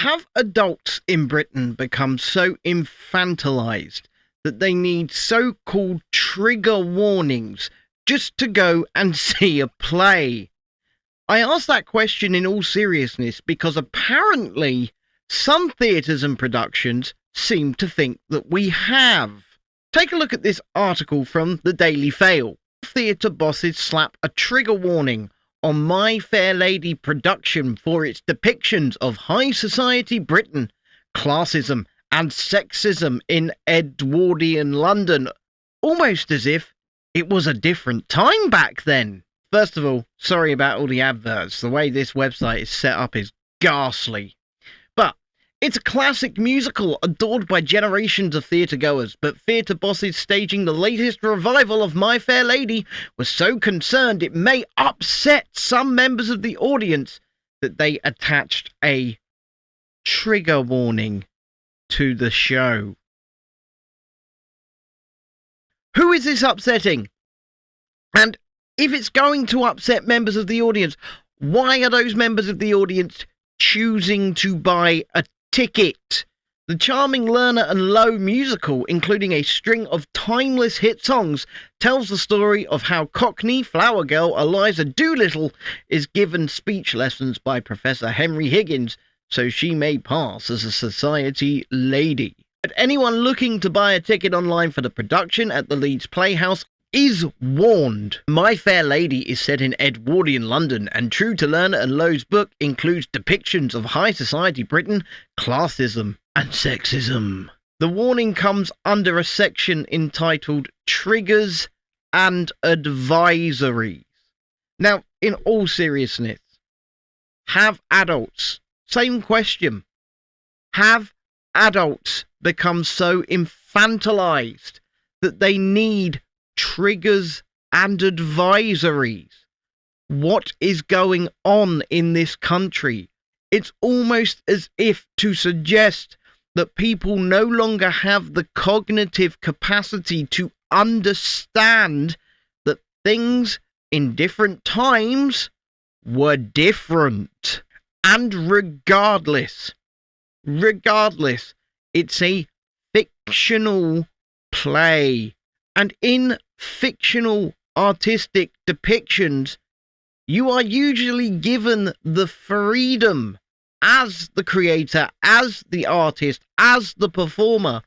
Have adults in Britain become so infantilized that they need so-called trigger warnings just to go and see a play? I ask that question in all seriousness because apparently some theatres and productions seem to think that we have. Take a look at this article from the Daily Fail. Theatre bosses slap a trigger warning on My Fair Lady production for its depictions of high society Britain, classism and sexism in Edwardian London, almost as if it was a different time back then. First of all, sorry about all the adverts. The way this website is set up is ghastly. But it's a classic musical adored by generations of theatre-goers, but theatre bosses staging the latest revival of My Fair Lady were so concerned it may upset some members of the audience that they attached a trigger warning to the show. Who is this upsetting? And if it's going to upset members of the audience, why are those members of the audience choosing to buy a ticket? The charming Lerner and Lowe musical, including a string of timeless hit songs, tells the story of how Cockney flower girl Eliza Doolittle is given speech lessons by Professor Henry Higgins so she may pass as a society lady. But anyone looking to buy a ticket online for the production at the Leeds Playhouse is warned. My Fair Lady is set in Edwardian London and, true to Lerner and Lowe's book, includes depictions of high society Britain, classism and sexism. The warning comes under a section entitled Triggers and Advisories. Now, in all seriousness, have adults, same question, have adults become so infantilized that they need triggers and advisories? What is going on in this country? It's almost as if to suggest that people no longer have the cognitive capacity to understand that things in different times were different. And regardless, it's a fictional play. And in fictional artistic depictions, you are usually given the freedom as the creator, as the artist, as the performer,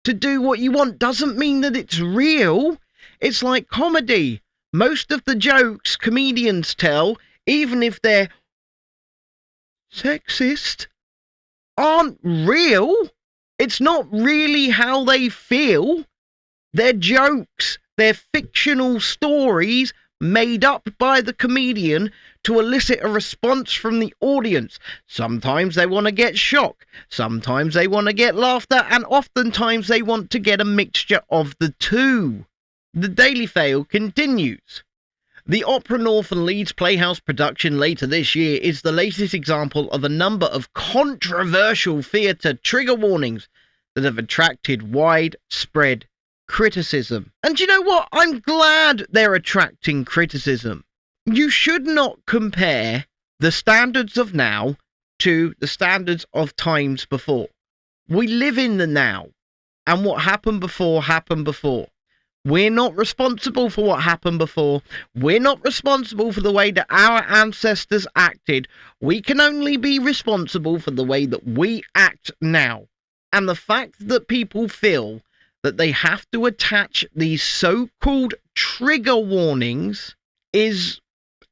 to do what you want. Doesn't mean that it's real. It's like comedy. Most of the jokes comedians tell, even if they're sexist, aren't real. It's not really how they feel. They're jokes. They're fictional stories made up by the comedian to elicit a response from the audience. Sometimes they want to get shock. Sometimes they want to get laughter. And oftentimes they want to get a mixture of the two. The Daily Fail continues. The Opera North and Leeds Playhouse production later this year is the latest example of a number of controversial theatre trigger warnings that have attracted widespread criticism. And you know what? I'm glad they're attracting criticism. You should not compare the standards of now to the standards of times before. We live in the now, and what happened before happened before. We're not responsible for what happened before. We're not responsible for the way that our ancestors acted. We can only be responsible for the way that we act now. And the fact that people feel that they have to attach these so-called trigger warnings is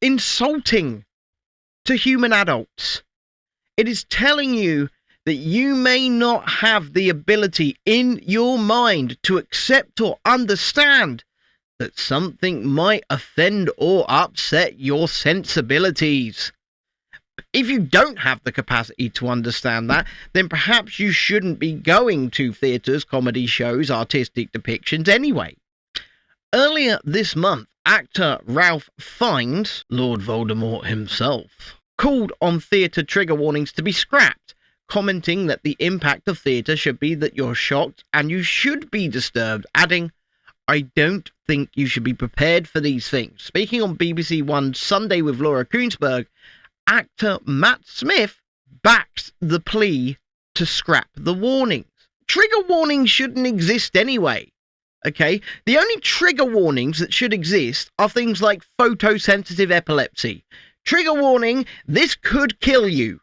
insulting to human adults. It is telling you that you may not have the ability in your mind to accept or understand that something might offend or upset your sensibilities. If you don't have the capacity to understand that, then perhaps you shouldn't be going to theatres, comedy shows, artistic depictions anyway. Earlier this month, actor Ralph Fiennes, Lord Voldemort himself, called on theatre trigger warnings to be scrapped, commenting that the impact of theatre should be that you're shocked and you should be disturbed, adding, "I don't think you should be prepared for these things." Speaking on BBC One's Sunday with Laura Koonsberg, actor Matt Smith backs the plea to scrap the warnings. Trigger warnings shouldn't exist anyway. Okay? The only trigger warnings that should exist are things like photosensitive epilepsy. Trigger warning, this could kill you.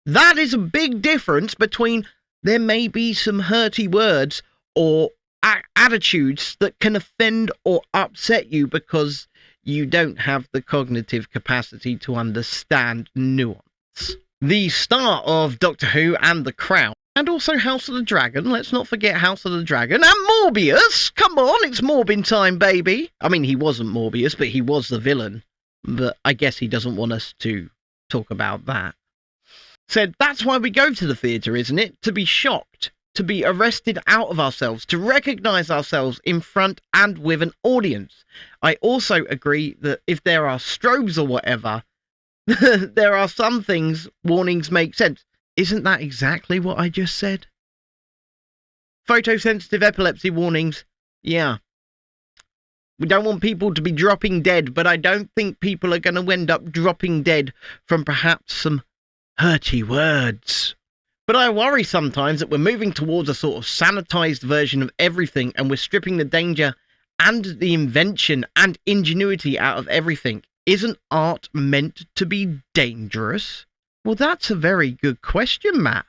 That is a big difference between there may be some hurty words or attitudes that can offend or upset you because you don't have the cognitive capacity to understand nuance. The start of Doctor Who and The Crown, and also House of the Dragon. Let's not forget House of the Dragon. And Morbius! Come on, it's Morbin time, baby! I mean, he wasn't Morbius, but he was the villain. But I guess he doesn't want us to talk about that. Said, that's why we go to the theatre, isn't it? To be shocked, to be arrested out of ourselves, to recognise ourselves in front and with an audience. I also agree that if there are strobes or whatever, there are some things warnings make sense. Isn't that exactly what I just said? Photosensitive epilepsy warnings, yeah. We don't want people to be dropping dead, but I don't think people are going to end up dropping dead from perhaps some hurty words. But I worry sometimes that we're moving towards a sort of sanitised version of everything, and we're stripping the danger and the invention and ingenuity out of everything. Isn't art meant to be dangerous? Well, that's a very good question, Matt.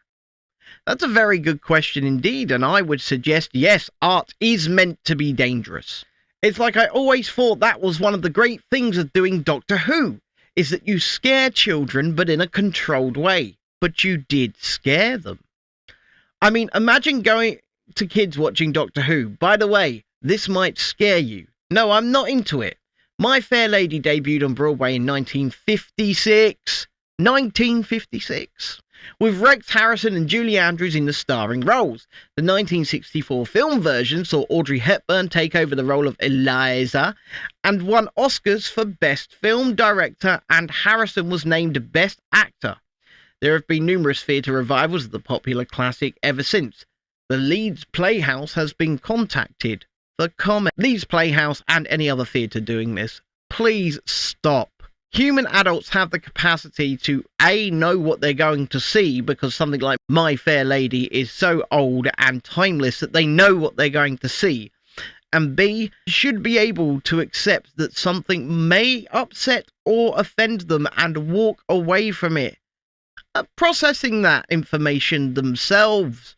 That's a very good question indeed, and I would suggest, yes, art is meant to be dangerous. It's like I always thought that was one of the great things of doing Doctor Who, is that you scare children, but in a controlled way. But you did scare them. I mean, imagine going to kids watching Doctor Who. By the way, this might scare you. No, I'm not into it. My Fair Lady debuted on Broadway in 1956. 1956. With Rex Harrison and Julie Andrews in the starring roles. The 1964 film version saw Audrey Hepburn take over the role of Eliza and won Oscars for Best Film Director, and Harrison was named Best Actor. There have been numerous theatre revivals of the popular classic ever since. The Leeds Playhouse has been contacted for comment. Leeds Playhouse and any other theatre doing this, please stop. Human adults have the capacity to A, know what they're going to see, because something like My Fair Lady is so old and timeless that they know what they're going to see. And B, should be able to accept that something may upset or offend them and walk away from it, processing that information themselves.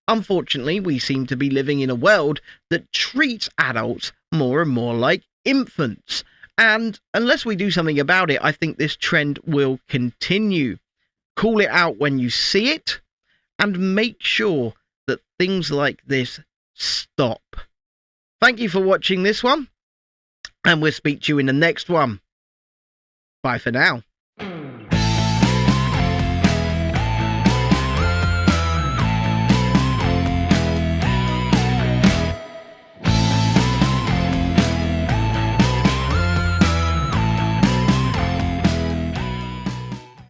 Unfortunately, we seem to be living in a world that treats adults more and more like infants. And unless we do something about it, I think this trend will continue. Call it out when you see it, and make sure that things like this stop. Thank you for watching this one, and we'll speak to you in the next one. Bye for now.